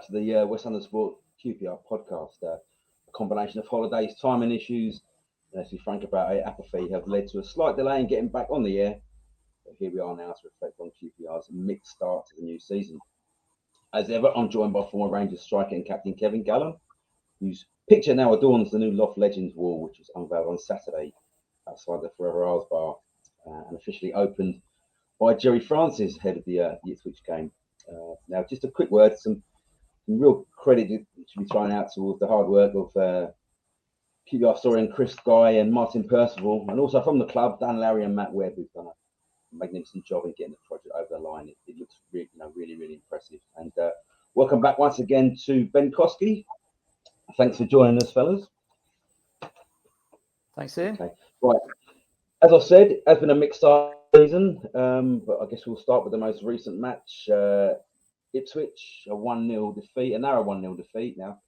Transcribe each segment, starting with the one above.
back to the West London Sport QPR podcast. A combination of holidays, timing issues, and let's be frank about it, apathy have led to a slight delay in getting back on the air. But here we are now to reflect on QPR's mixed start to the new season. As ever, I'm joined by former Rangers striker and captain Kevin Gallen, whose picture now adorns the new Loft Legends wall, which was unveiled on Saturday outside the Forever Isles bar and officially opened by Jerry Francis, head of the Ipswich game. Now, just a quick word, some real credit should be thrown out towards the hard work of QPR historian Chris Guy and Martin Percival, and also from the club, Dan Larry and Matt Webb, who've done a magnificent job in getting the project over the line. It looks really, really impressive. And welcome back once again to Ben Koski. Thanks for joining us, fellas. Thanks, Ian. Okay. Right. As I said, it has been a mixed start season, but I guess we'll start with the most recent match. Ipswich, a 1-0 defeat, a narrow 1-0 defeat now.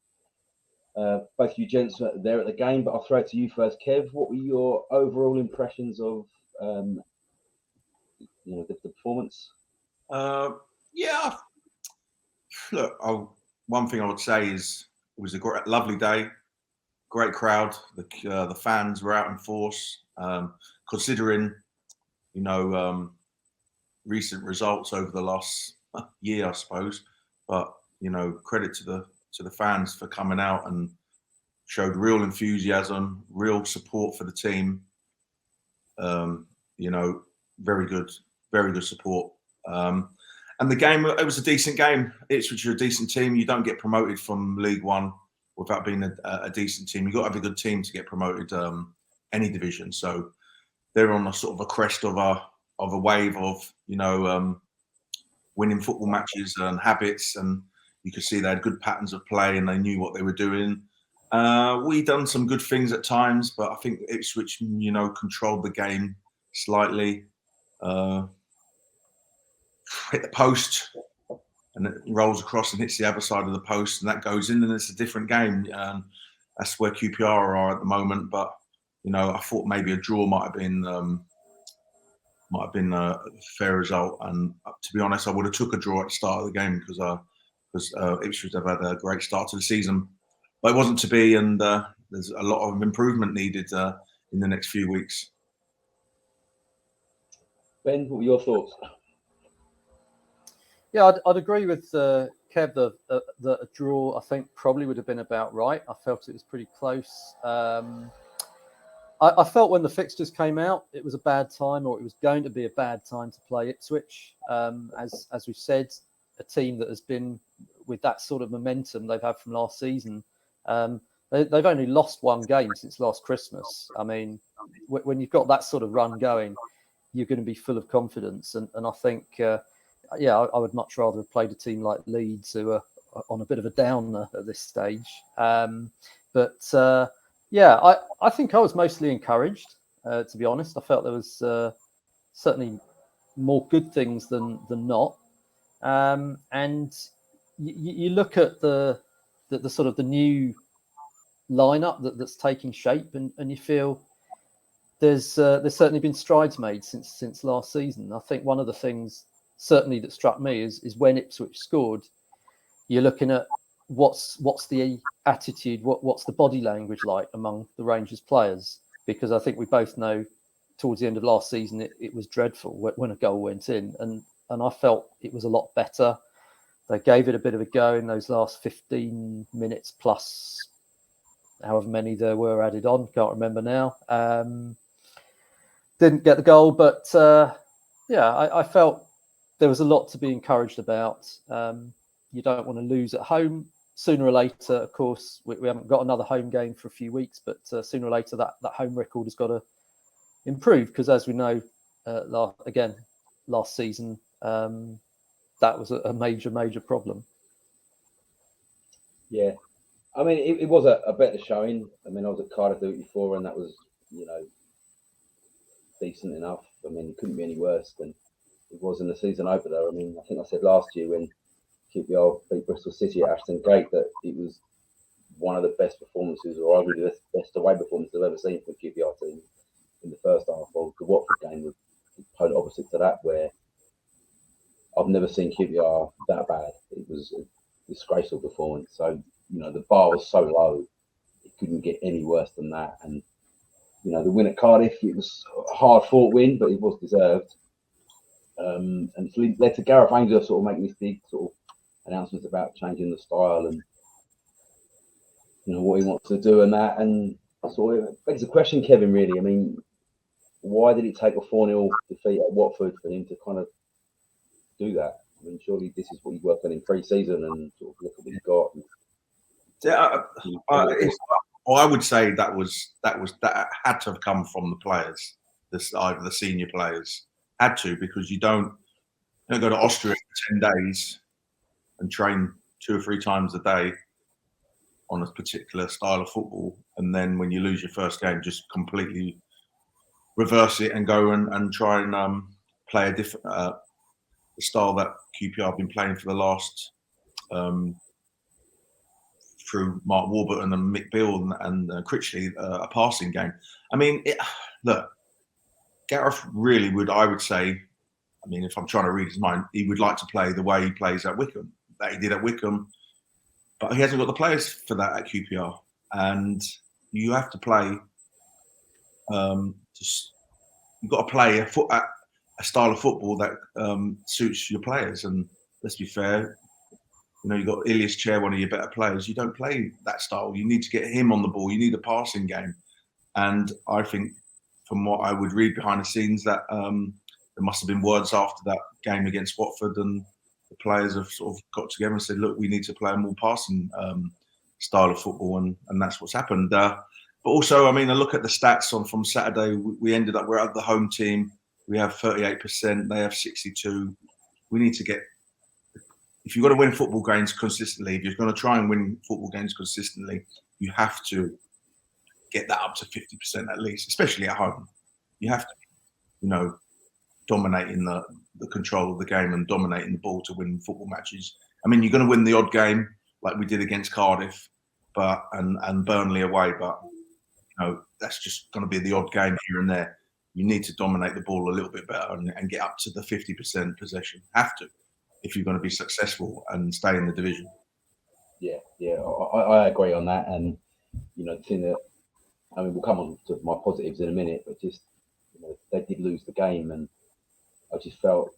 Both you gents were there at the game, but I'll throw it to you first, Kev. What were your overall impressions of the performance? Look, one thing I would say is it was a lovely day, great crowd. The fans were out in force. Considering, recent results over the last year, I suppose. But credit to the fans for coming out and showed real enthusiasm, real support for the team. Very good support. And the game, it was a decent game. Ipswich are a decent team. You don't get promoted from League One without being a decent team. You've got to have a good team to get promoted any division. So they're on a sort of a crest of a wave of winning football matches and habits, and you could see they had good patterns of play and they knew what they were doing. We done some good things at times, but I think Ipswich, controlled the game slightly. Hit the post, and it rolls across and hits the other side of the post, and that goes in, and it's a different game. That's where QPR are at the moment. But I thought maybe a draw might have been a fair result. And to be honest, I would have took a draw at the start of the game because Ipswich have had a great start to the season. But it wasn't to be, and there's a lot of improvement needed in the next few weeks. Ben, what were your thoughts? Yeah, I'd agree with Kev that a draw, I think, probably would have been about right. I felt it was pretty close. I felt when the fixtures came out, it was a bad time, or it was going to be a bad time to play Ipswich. As we've said, a team that has been with that sort of momentum they've had from last season. They've only lost one game since last Christmas. I mean, when you've got that sort of run going, you're going to be full of confidence. And I think, I would much rather have played a team like Leeds, who are on a bit of a downer at this stage. I think I was mostly encouraged, to be honest. I felt there was certainly more good things than not. And you look at the sort of the new lineup that's taking shape, and you feel there's certainly been strides made since last season. I think one of the things certainly that struck me is when Ipswich scored, you're looking at what's the attitude, what's the body language like among the Rangers players, because I think we both know towards the end of last season it was dreadful when a goal went in, and I felt it was a lot better. They gave it a bit of a go in those last 15 minutes plus however many there were added on, can't remember now. Didn't get the goal, but I felt there was a lot to be encouraged about. You don't want to lose at home. Sooner or later, of course, we haven't got another home game for a few weeks, but sooner or later that home record has got to improve, because as we know, last season, that was a major problem. Yeah. I mean, it was a better showing. I mean, I was at Cardiff the week before, and that was, decent enough. I mean, it couldn't be any worse than it was in the season opener. I mean, I think I said last year when QPR beat Bristol City at Ashton Gate that it was one of the best performances, or arguably the best away performance I've ever seen from a QPR team in the first half. Well, the Watford game was polar opposite to that, where I've never seen QPR that bad. It was disgraceful performance. So, you know, the bar was so low, it couldn't get any worse than that. And, you know, the win at Cardiff, it was a hard-fought win, but it was deserved. And it led to Gareth Ainsworth sort of making this big sort of announcements about changing the style and, you know, what he wants to do and that. And sort of begs the question, Kevin, really. I mean, why did it take a 4-0 defeat at Watford for him to kind of do that? I mean, surely this is what you worked on in pre-season and sort of look at what you got. I would say that had to have come from the players, either the senior players had to, because you don't go to Austria for 10 days and train 2 or 3 times a day on a particular style of football, and then when you lose your first game, just completely reverse it and go and try and play a different the style that QPR have been playing for the last through Mark Warburton and Mick Beale and Critchley, a passing game. I mean, look, Gareth really would, I would say, I mean, if I'm trying to read his mind, he would like to play the way he plays at Wycombe, that he did at Wycombe, but he hasn't got the players for that at QPR. And you have to play, you've got to play a style of football that suits your players. And let's be fair, you know, you've got Ilias Chair, one of your better players. You don't play that style. You need to get him on the ball. You need a passing game. And I think, from what I would read behind the scenes, that there must have been words after that game against Watford, and the players have sort of got together and said, look, we need to play a more passing style of football, and that's what's happened. But also, I mean, I look at the stats from Saturday. We ended up, we're at the home team. We have 38%. They have 62%. We need to get, if you're going to win football games consistently, if you're going to try and win football games consistently, you have to get that up to 50% at least, especially at home. You have to, you know, dominating the control of the game and dominating the ball to win football matches. I mean, you're going to win the odd game like we did against Cardiff, and Burnley away, but you know, that's just going to be the odd game here and there. You need to dominate the ball a little bit better and get up to the 50% possession. Have to, if you're going to be successful and stay in the division. Yeah, I agree on that. And, you know, the thing that, I mean, we'll come on to my positives in a minute, but just, you know, they did lose the game, and I just felt,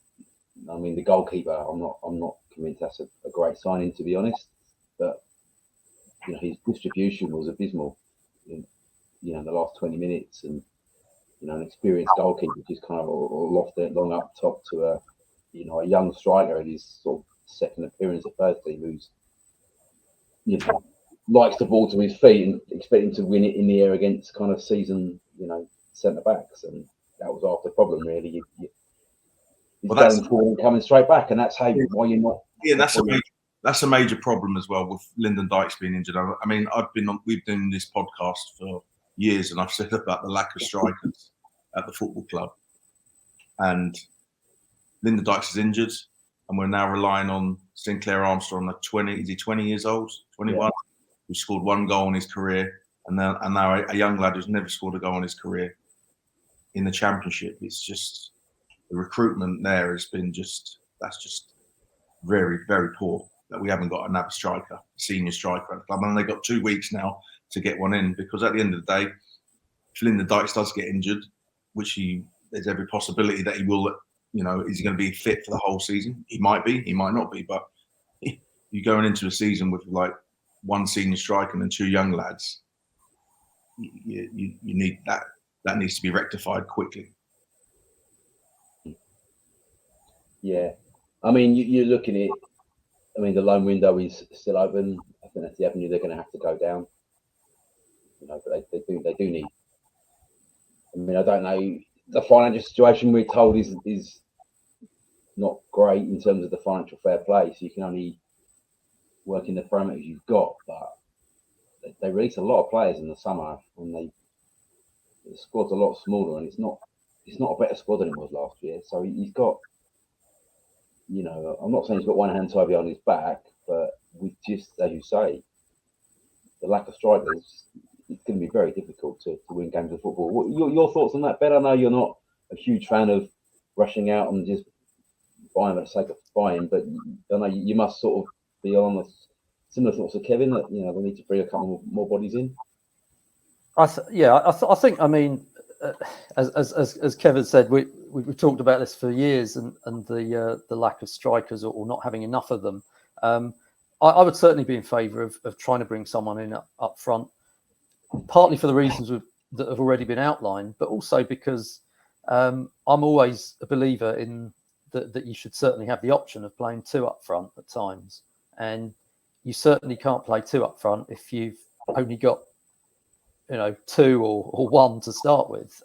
I mean, the goalkeeper, I'm not convinced that's a great signing, to be honest. But, you know, his distribution was abysmal in, you know, the last 20 minutes, and, you know, an experienced goalkeeper just kind of lost it long up top to a, you know, a young striker in his sort of second appearance at first team, who's, you know, likes the ball to his feet and expecting to win it in the air against kind of seasoned, you know, centre backs, and that was half the problem, really. He's going forward and coming straight back, and that's why you're not. Yeah, that's a major problem as well with Lyndon Dykes being injured. I mean, we've done this podcast for years, and I've said about the lack of strikers at the football club, and Lyndon Dykes is injured, and we're now relying on Sinclair Armstrong at 20. Is he 20 years old? 21. Yeah. Who scored 1 goal in his career, and now a young lad who's never scored a goal in his career in the Championship. It's just, the recruitment there has been that's just very, very poor, that we haven't got another striker, senior striker at the club. And they've got 2 weeks now to get one in, because at the end of the day, if Lyndon Dykes does get injured, which there's every possibility that he will, you know, is he going to be fit for the whole season? He might be, he might not be, but you're going into a season with like 1 senior striker and 2 young lads. You need that needs to be rectified quickly. Yeah, I mean, you're looking at, I mean, the loan window is still open. I think that's the avenue they're going to have to go down. You know, but they do need. I mean, I don't know, the financial situation we're told is not great in terms of the financial fair play. So you can only work in the parameters you've got. But they release a lot of players in the summer, and the squad's a lot smaller, and it's not a better squad than it was last year. So he's got, you know, I'm not saying he's got one hand tied behind his back, but with just, as you say, the lack of strikers, it's going to be very difficult to win games of football. What your thoughts on that, Ben? I know you're not a huge fan of rushing out and just buying for the sake of buying, but I know you must sort of be on the similar thoughts of Kevin that we need to bring a couple more bodies in? I think. I mean, as Kevin said, we've talked about this for years, and the lack of strikers or not having enough of them. I would certainly be in favour of trying to bring someone in up front, partly for the reasons that have already been outlined, but also because I'm always a believer in that you should certainly have the option of playing two up front at times, and you certainly can't play two up front if you've only got two or one to start with.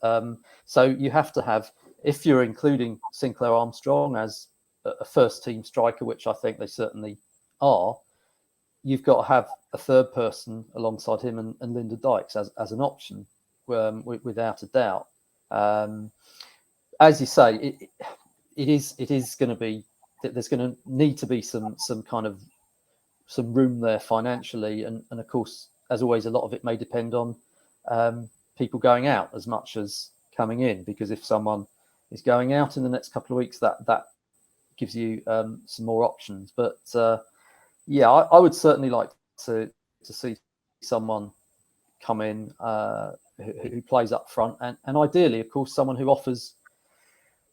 So you have to have, if you're including Sinclair Armstrong as a first team striker, which I think they certainly are, you've got to have a third person alongside him and Linda Dykes as an option, without a doubt. As you say, it is going to be, there's going to need to be some kind of some room there financially, and of course, as always, a lot of it may depend on people going out as much as coming in, because if someone is going out in the next couple of weeks, that gives you some more options. But I would certainly like to see someone come in who plays up front, and ideally, of course, someone who offers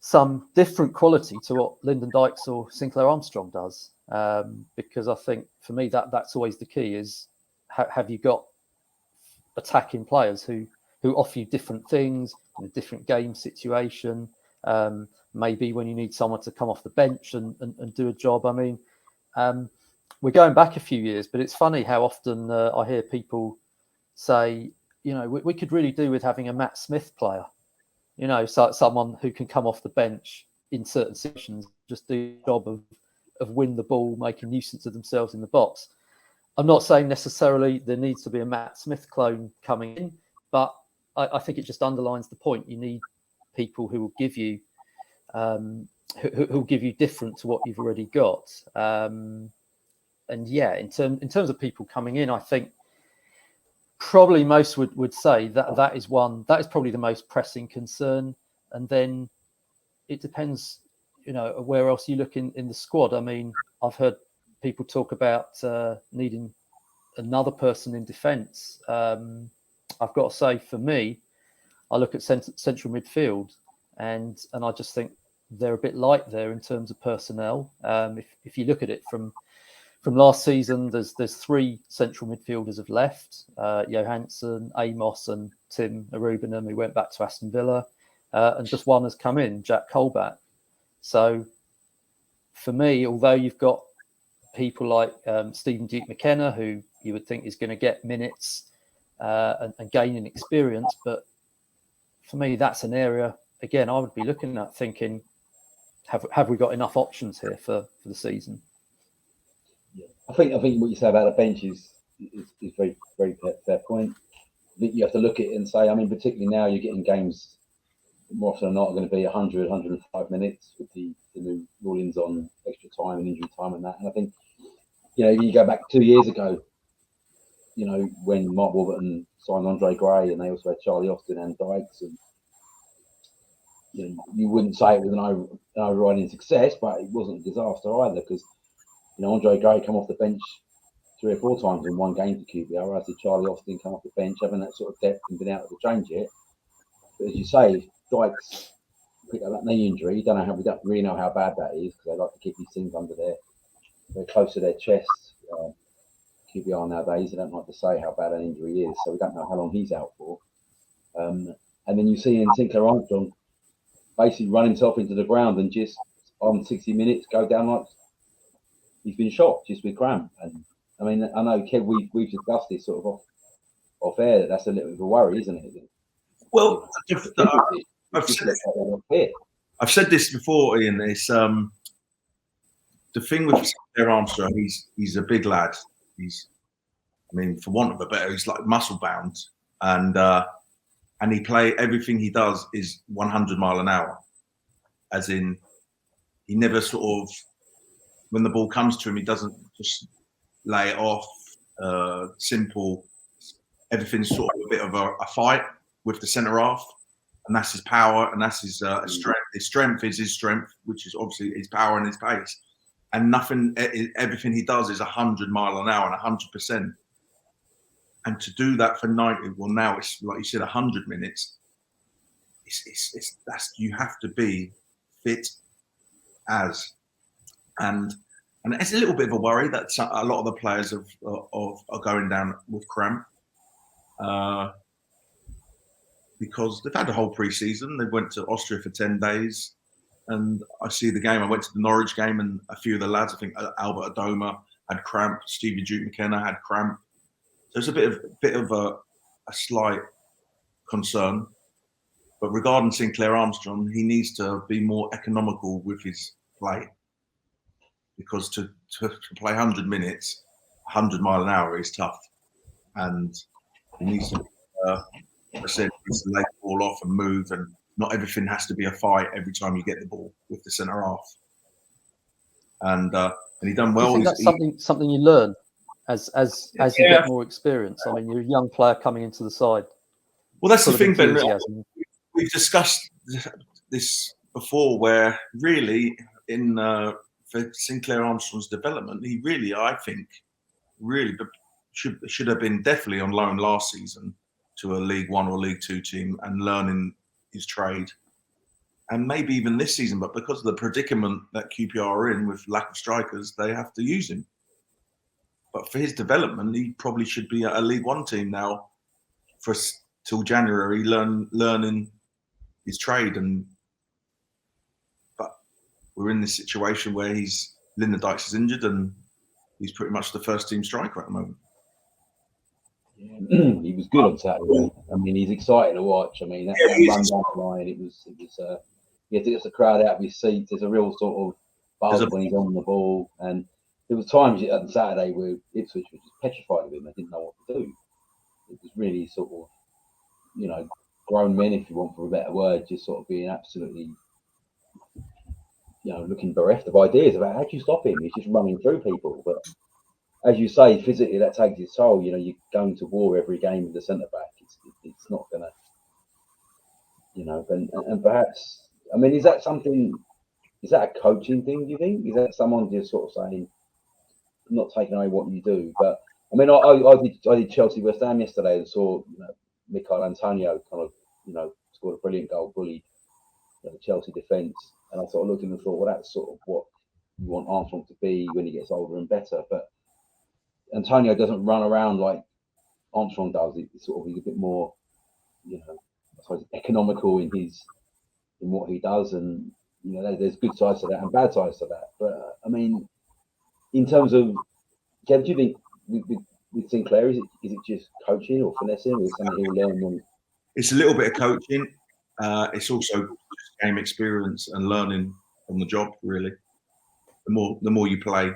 some different quality to what Lyndon Dykes or Sinclair Armstrong does, because I think for me that's always the key: is have you got attacking players who offer you different things in a different game situation, maybe when you need someone to come off the bench and do a job. I mean, we're going back a few years, but it's funny how often I hear people say, we could really do with having a Matt Smith player, so someone who can come off the bench in certain situations, just do the job of win the ball, make a nuisance of themselves in the box. I'm not saying necessarily there needs to be a Matt Smith clone coming in, but I think it just underlines the point. You need people who will give you who'll give you different to what you've already got. In terms of people coming in, I think probably most would say that is probably the most pressing concern, and then it depends, where else you look in the squad. I mean, I've heard people talk about needing another person in defence. I've got to say, for me, I look at central midfield, and I just think they're a bit light there in terms of personnel. If you look at it from last season, there's three central midfielders have left: Johansson, Amos, and Tim Arubinum, who went back to Aston Villa, and just one has come in, Jack Colback. So for me, although you've got people like Stephen Duke McKenna, who you would think is going to get minutes and gain in experience, but for me, that's an area, again, I would be looking at thinking, have we got enough options here for the season? Yeah. I think what you say about the bench is very, very fair point. I think you have to look at it and say, I mean, particularly now you're getting games more often than not are going to be 100, 105 minutes with the new rulings on extra time and injury time and that. And I think, you go back 2 years ago, when Mark Warburton signed Andre Gray, and they also had Charlie Austin and Dykes, and you wouldn't say it was an overriding success, but it wasn't a disaster either, because Andre Gray come off the bench 3 or 4 times in one game for QPR. I see Charlie Austin come off the bench, having that sort of depth and been out of the change yet. But as you say, Dykes picked up that knee injury. We don't really know how bad that is, because they like to keep these things very close to their chests. QPR nowadays, they don't like to say how bad an injury is, so we don't know how long he's out for. And then you see in Sinclair Armstrong basically run himself into the ground and just on 60 minutes go down like he's been shot, just with cramp. And I mean, I know, Kev, we've discussed this sort of off air. That's a little bit of a worry, isn't it? Well, I've said this before, Ian. It's the thing with Sinclair Armstrong. He's a big lad. For want of a better, he's like muscle bound, and everything he does is 100 mile an hour. As in, he never sort of, when the ball comes to him, he doesn't just lay it off. Simple. Everything's sort of a bit of a fight with the centre half, and that's his power, and that's his strength. His strength is his strength, which is obviously his power and his pace. and everything he does is 100 mile an hour and 100%. And to do that for 90, well, now it's like you said, 100 minutes. You have to be fit as, and it's a little bit of a worry that a lot of the players are going down with cramp, because they've had a whole pre-season. They went to Austria for 10 days, and I see the game. I went to the Norwich game, and a few of the lads, I think Albert Adoma had cramp, Stevie Duke McKenna had cramp. So it's a bit of a slight concern. But regarding Sinclair Armstrong, he needs to be more economical with his play, because to play 100 minutes, 100 mile an hour is tough, and he needs to, like I said, needs to lay the ball off and move, and not everything has to be a fight every time you get the ball with the centre half. And he done well. I think that's something you learn as you get more experience. I mean, you're a young player coming into the side. Well, that's the thing, Ben. We've discussed this before, where really for Sinclair Armstrong's development, he really, I think, should have been definitely on loan last season to a League One or League Two team and learning his trade, and maybe even this season. But because of the predicament that QPR are in with lack of strikers, they have to use him. But for his development, he probably should be at a League One team now till January, learning his trade. But we're in this situation where Linda Dykes is injured, and he's pretty much the first team striker at the moment. Yeah, he was good on Saturday. I mean, he's exciting to watch. I mean, that run down the line, it was he had to get the crowd out of his seats. There's a real sort of buzz when he's on the ball, and there was times on Saturday where Ipswich was just petrified of him. They didn't know what to do. It was really sort of, grown men, if you want for a better word, just sort of being absolutely, looking bereft of ideas about how do you stop him. He's just running through people. But as you say, physically that takes its toll. You're going to war every game with the centre back. It's not gonna, and perhaps, I mean, is that a coaching thing, do you think? Is that someone just sort of saying, I'm not taking away what you do? But I mean, I did Chelsea West Ham yesterday and saw Michael Antonio kind of scored a brilliant goal, bullied the Chelsea defence, and I sort of looked at him and thought, well, that's sort of what you want Armstrong to be when he gets older and better. But Antonio doesn't run around like Armstrong does. He's a bit more, I suppose, economical in what he does, and there's good sides to that and bad sides to that. But I mean, in terms of, Kev, do you think with Sinclair, is it just coaching or finessing, or something he'll learn when? It's a little bit of coaching. It's also just game experience and learning on the job. Really, the more you play,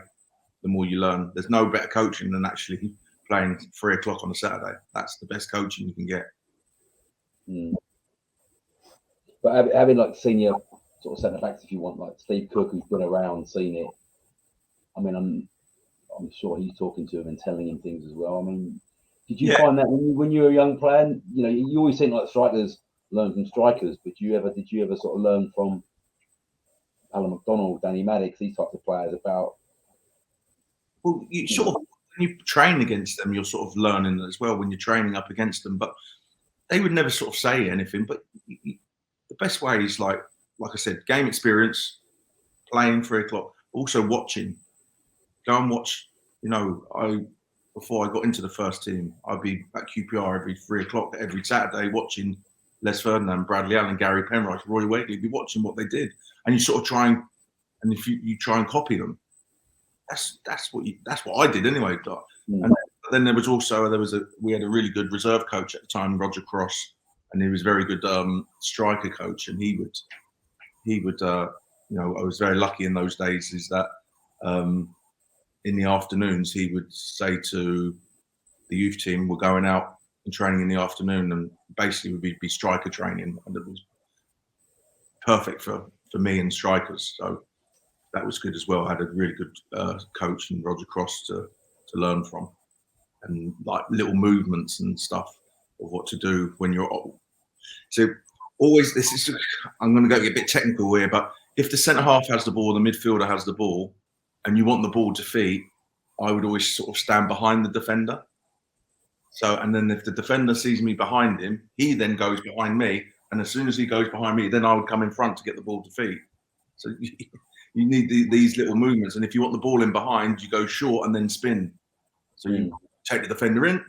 the more you learn. There's no better coaching than actually playing 3 o'clock on a Saturday. That's the best coaching you can get. But having like senior sort of centre backs, if you want, like Steve Cook, who's been around, seen it. I mean, I'm sure he's talking to him and telling him things as well. I mean, did you find that when you were a young player? You always think like strikers learn from strikers, but did you ever sort of learn from Alan McDonald, Danny Maddox, these types of players about? Well, you sort of, when you train against them, you're sort of learning as well when you're training up against them. But they would never sort of say anything. But the best way is like I said, game experience, playing 3 o'clock, also watching. Go and watch. Before I got into the first team, I'd be at QPR every 3 o'clock every Saturday watching Les Ferdinand, Bradley Allen, Gary Penrice, Roy Wakely. Be watching what they did, and you sort of try and if you try and copy them, that's what I did anyway. And then we had a really good reserve coach at the time, Roger Cross, and he was a very good striker coach, and he would I was very lucky in those days is that in the afternoons he would say to the youth team, we're going out and training in the afternoon, and basically would be striker training, and it was perfect for me and strikers. So that was good as well. I had a really good coach in Roger Cross to learn from, and like little movements and stuff of what to do when you're old. So always, I'm going to go a bit technical here, but if the centre half has the ball, the midfielder has the ball, and you want the ball to feet, I would always sort of stand behind the defender. So, and then if the defender sees me behind him, he then goes behind me. And as soon as he goes behind me, then I would come in front to get the ball to feet. So you need these little movements. And if you want the ball in behind, you go short and then spin. So you take the defender in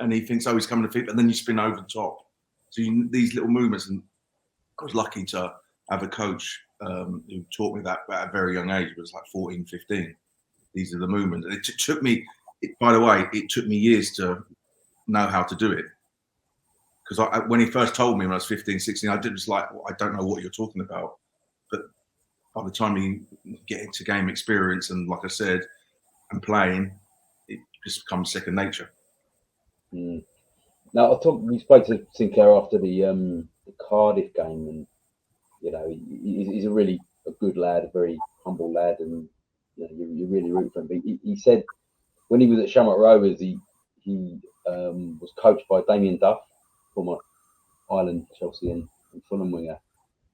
and he thinks, oh, he's coming to feet, but then you spin over the top. So these little movements. And I was lucky to have a coach who taught me that at a very young age. It was like 14, 15. These are the movements. And it took me, by the way, it took me years to know how to do it. Because when he first told me when I was 15, 16, I did just like, I don't know what you're talking about. But by the time you get into game experience and, like I said, and playing, it just becomes second nature. Now, we spoke to Sinclair after the Cardiff game, and you know he's a really good lad, a very humble lad, and you know you really root for him. But he said when he was at Shamrock Rovers, he was coached by Damien Duff, former Ireland, Chelsea, and Fulham winger.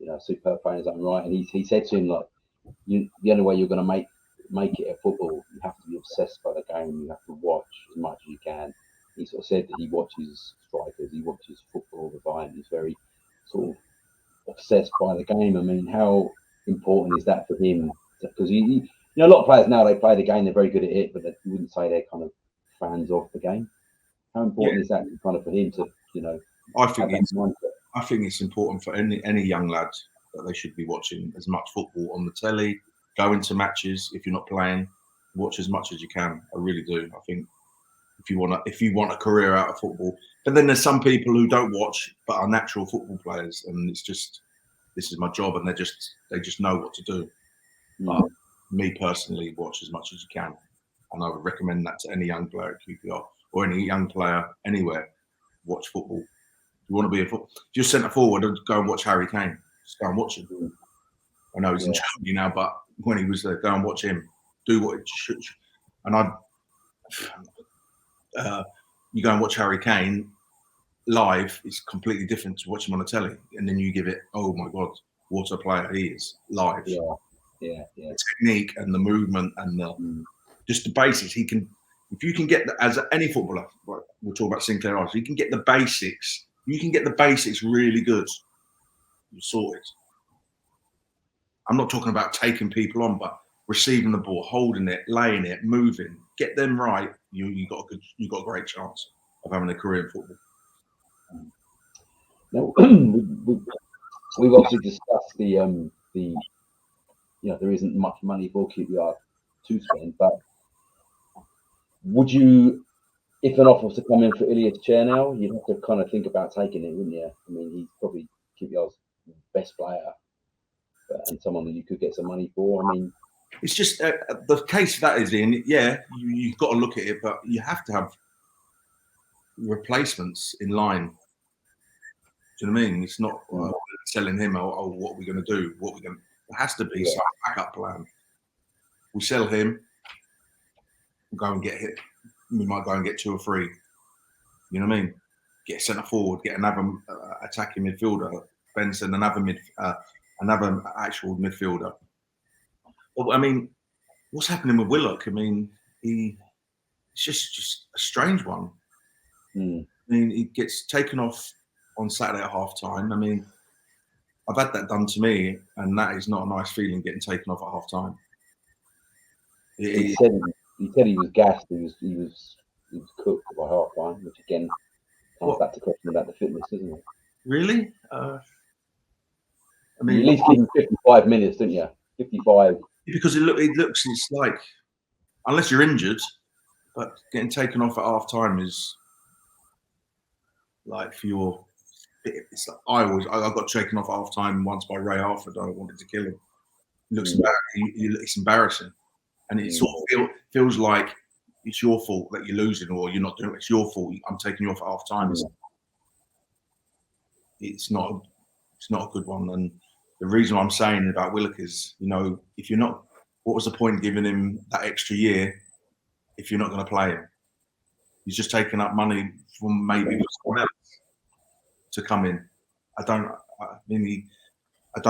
You know, superb player in his own right. And he said to him, like, the only way you're going to make it at football, you have to be obsessed by the game. You have to watch as much as you can. He sort of said that he watches strikers, he watches football all the time. He's very sort of obsessed by the game. I mean, how important is that for him? Because you know, a lot of players now, they play the game, they're very good at it, but you wouldn't say they're kind of fans of the game. How important is that kind of for him to, you know? I think it's important for any young lad that they should be watching as much football on the telly, go into matches. If you're not playing, watch as much as you can. I really do. I think if you want a career out of football, but then there's some people who don't watch but are natural football players, and it's just, this is my job, and they just know what to do. But me personally, watch as much as you can, and I would recommend that to any young player at QPR or any young player anywhere. Watch football. If you want to be if you're centre forward, go and watch Harry Kane. Just go and watch him. I know he's in Germany now, but when he was there, go and watch him. Do what it should. And you go and watch Harry Kane live. It's completely different to watch him on the telly, and then you give it, oh my God, what a player he is live. Yeah. The technique and the movement and just the basics. He can, if you can get as any footballer, we'll talk about Sinclair after. You can get the basics. You can get the basics really good. You sort it. I'm not talking about taking people on, but receiving the ball, holding it, laying it, moving. Get them right. You got a great chance of having a career in football. Now, we've obviously discussed the you know, there isn't much money for QPR to spend, but would you, if an offer was to come in for Ilias Chair now, you'd have to kind of think about taking it, wouldn't you? I mean, he's probably QPR's best player, and someone that you could get some money for. I mean, it's just the case that is in. Yeah, you've got to look at it, but you have to have replacements in line. Do you know what I mean? It's not selling him. Oh, what are we going to do? There has to be some backup plan. We sell him. We'll go and get hit. We might go and get 2 or 3. You know what I mean? Get centre forward. Get another attacking midfielder. Benson, another actual midfielder. Well, I mean, what's happening with Willock? I mean, it's just a strange one. I mean, he gets taken off on Saturday at half time. I mean, I've had that done to me, and that is not a nice feeling, getting taken off at half time. He said he was gassed. He was cooked by half time, which again comes back to question about the fitness, isn't it? Really? I mean, you at least give him 55 minutes, don't you? 55. Because it looks, it's like, unless you're injured, but getting taken off at half time is like for your. It's like I got taken off at half time once by Ray Harford. I wanted to kill him. It looks it's embarrassing, and it sort of feels like it's your fault that you're losing, or you're not doing it. It's your fault. I'm taking you off at half time. It's not a good one. And the reason I'm saying about Willock is, you know, if you're not, what was the point giving him that extra year if you're not going to play him? He's just taking up money from maybe someone else to come in. I don't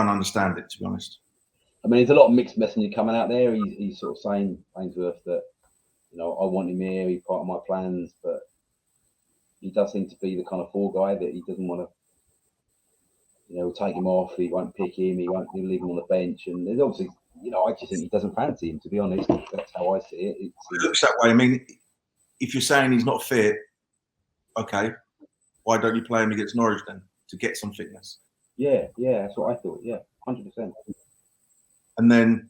understand it, to be honest. I mean, there's a lot of mixed messaging coming out there. He's sort of saying, Ainsworth, that, you know, I want him here, he's part of my plans, but he does seem to be the kind of fall guy that he doesn't want to, you know, take him off, he won't pick him, he'll leave him on the bench. And there's obviously, you know, I just think he doesn't fancy him, to be honest. That's how I see it. It looks that way. I mean, if you're saying he's not fit, okay, why don't you play him against Norwich then to get some fitness? Yeah, that's what I thought. Yeah, 100%. And then,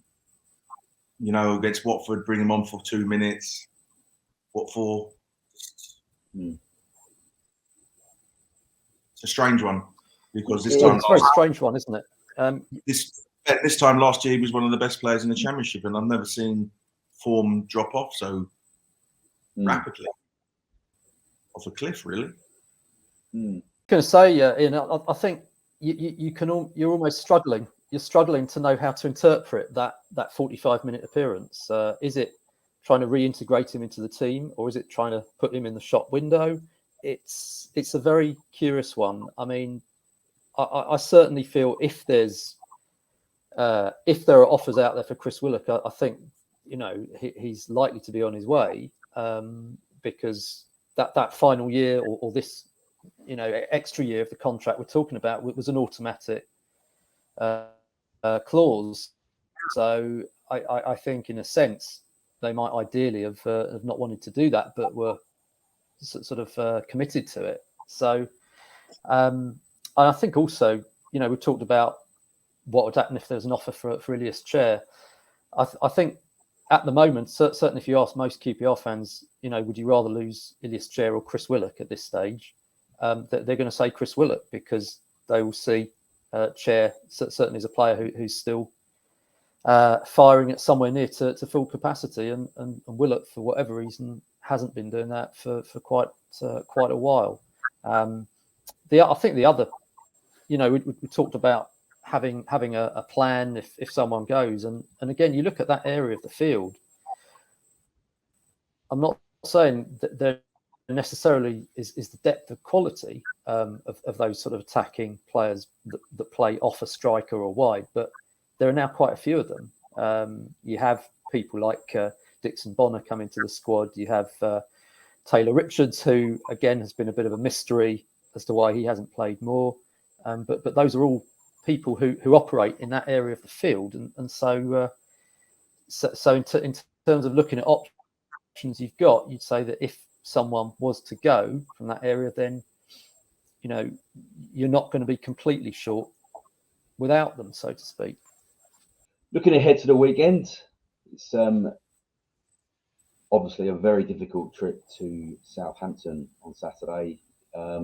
you know, against Watford, bring him on for 2 minutes. What for? It's a strange one, because this time it's a very strange one, isn't it? This time last year, he was one of the best players in the Championship, and I've never seen form drop off so rapidly off a cliff, really. I'm going to say, Ian, I think you're almost struggling. You're struggling to know how to interpret that 45-minute appearance. Is it trying to reintegrate him into the team, or is it trying to put him in the shop window? It's a very curious one. I mean, I certainly feel if there are offers out there for Chris Willock, I think, you know, he's likely to be on his way, because that final year or this, you know, extra year of the contract we're talking about was an automatic clause. So I think, in a sense, they might ideally have not wanted to do that, but were sort of committed to it. So I think also, you know, we talked about what would happen if there's an offer for Ilias Chair. I think at the moment, certainly if you ask most QPR fans, you know, would you rather lose Ilias Chair or Chris Willock at this stage? They're going to say Chris Willock, because they will see Chair certainly as a player who's still firing at somewhere near to full capacity, and Willock, for whatever reason, hasn't been doing that for quite a while. I think the other, you know, we talked about having a plan if someone goes, and again, you look at that area of the field. I'm not saying that there necessarily is the depth of quality of those sort of attacking players that play off a striker or wide, but there are now quite a few of them. You have people like Dixon Bonner coming to the squad. You have Taylor Richards, who again has been a bit of a mystery as to why he hasn't played more. But those are all people who operate in that area of the field, and so in terms of looking at options you've got, you'd say that if someone was to go from that area, then, you know, you're not going to be completely short without them, so to speak. Looking ahead to the weekend, it's obviously a very difficult trip to Southampton on Saturday. I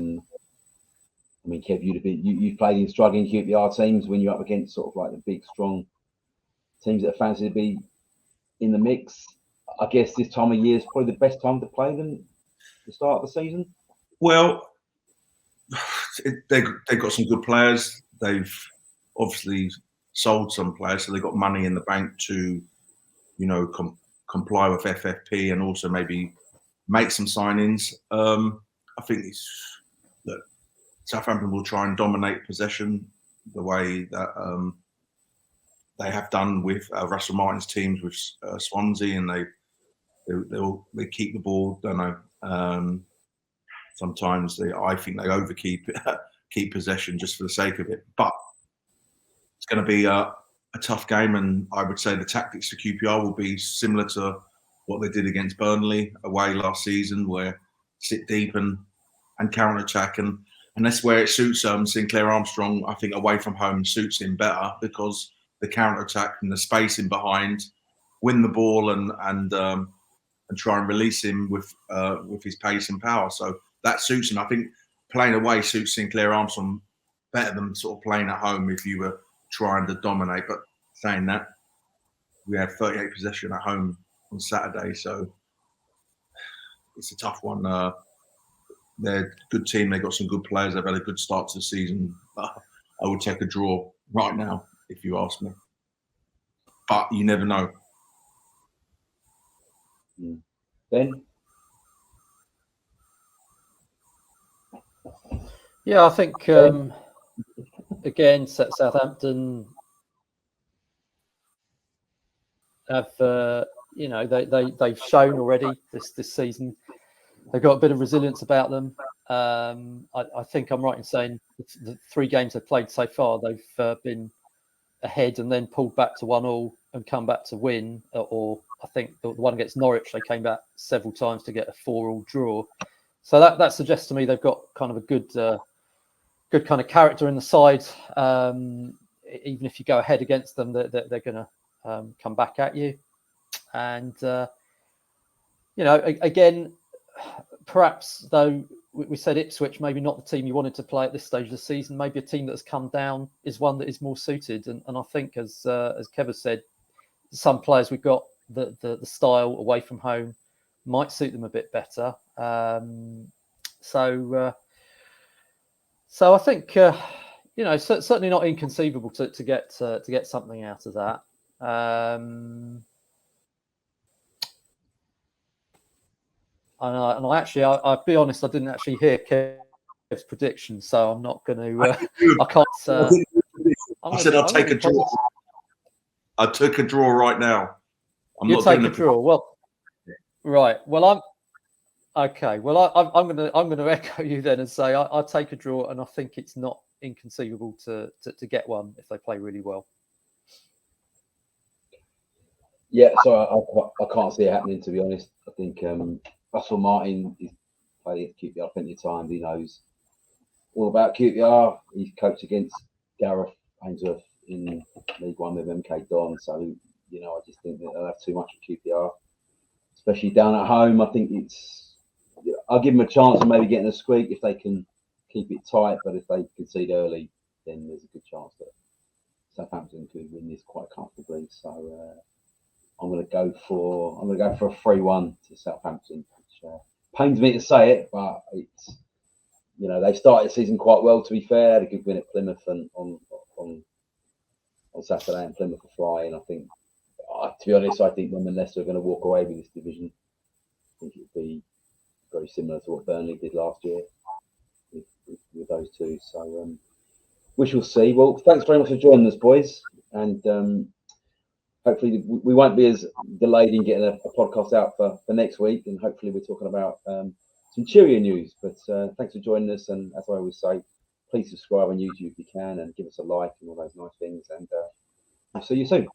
mean, Kev, you've played in struggling QPR teams when you're up against sort of like the big, strong teams that are fancy to be in the mix. I guess this time of year is probably the best time to play them, the start of the season. Well, they've got some good players. They've obviously sold some players, so they've got money in the bank to, you know, comply with FFP and also maybe make some signings. I think that Southampton will try and dominate possession the way that they have done with Russell Martin's teams with Swansea, and they keep the ball. Don't know. Sometimes I think they keep possession just for the sake of it. But it's going to be a tough game, and I would say the tactics for QPR will be similar to what they did against Burnley away last season, where sit deep and counter attack, and that's where it suits Sinclair Armstrong. I think away from home suits him better, because the counter attack and the spacing behind, win the ball and try and release him with his pace and power. So that suits him. I think playing away suits Sinclair Armstrong better than sort of playing at home if you were trying to dominate. But saying that, we had 38 possession at home on Saturday, so it's a tough one. They're a good team. They've got some good players. They've had a good start to the season. I would take a draw right now, if you ask me. But you never know. Ben? Yeah, I think again, Southampton, have, they've shown already this season. They've got a bit of resilience about them. I think I'm right in saying the 3 games they've played so far, they've been ahead and then pulled back to 1-1 and come back to win. Or I think the one against Norwich, they came back several times to get a 4-4 draw. So that suggests to me they've got kind of a good kind of character in the side. Even if you go ahead against them, they're going to come back at you. And again, perhaps though we said Ipswich, maybe not the team you wanted to play at this stage of the season. Maybe a team that has come down is one that is more suited. And I think, as Kev has said, some players we've got the style away from home might suit them a bit better. So I think certainly not inconceivable to get something out of that. And I'll be honest, I didn't actually hear Kev's prediction, so I'm not going to. I can't. I said I'll take a draw. I took a draw right now. You take a draw. Well, right. Well, I'm okay. Well, I'm going to echo you then and say I'll take a draw, and I think it's not inconceivable to get one if they play really well. Yeah, so I can't see it happening, to be honest. I think Russell Martin is played at QPR plenty of times. He knows all about QPR. He's coached against Gareth Ainsworth in League One with MK Don. So, I just think that they'll have too much of QPR, especially down at home. I think I'll give them a chance of maybe getting a squeak if they can keep it tight. But if they concede early, then there's a good chance that Southampton could win this quite comfortably. So I'm going to go for a 3-1 to Southampton. Which pains me to say it, but it's they started the season quite well. To be fair, they had a good win at Plymouth and on Saturday, and Plymouth are flying. I think, to be honest, I think them and Leicester are going to walk away with this division. I think it would be very similar to what Burnley did last year with those two. So we shall see. Well, thanks very much for joining us, boys, and hopefully we won't be as delayed in getting a podcast out for next week, and hopefully we're talking about some cheerier news. But thanks for joining us, and as I always say, please subscribe on YouTube if you can, and give us a like and all those nice things, and I'll see you soon.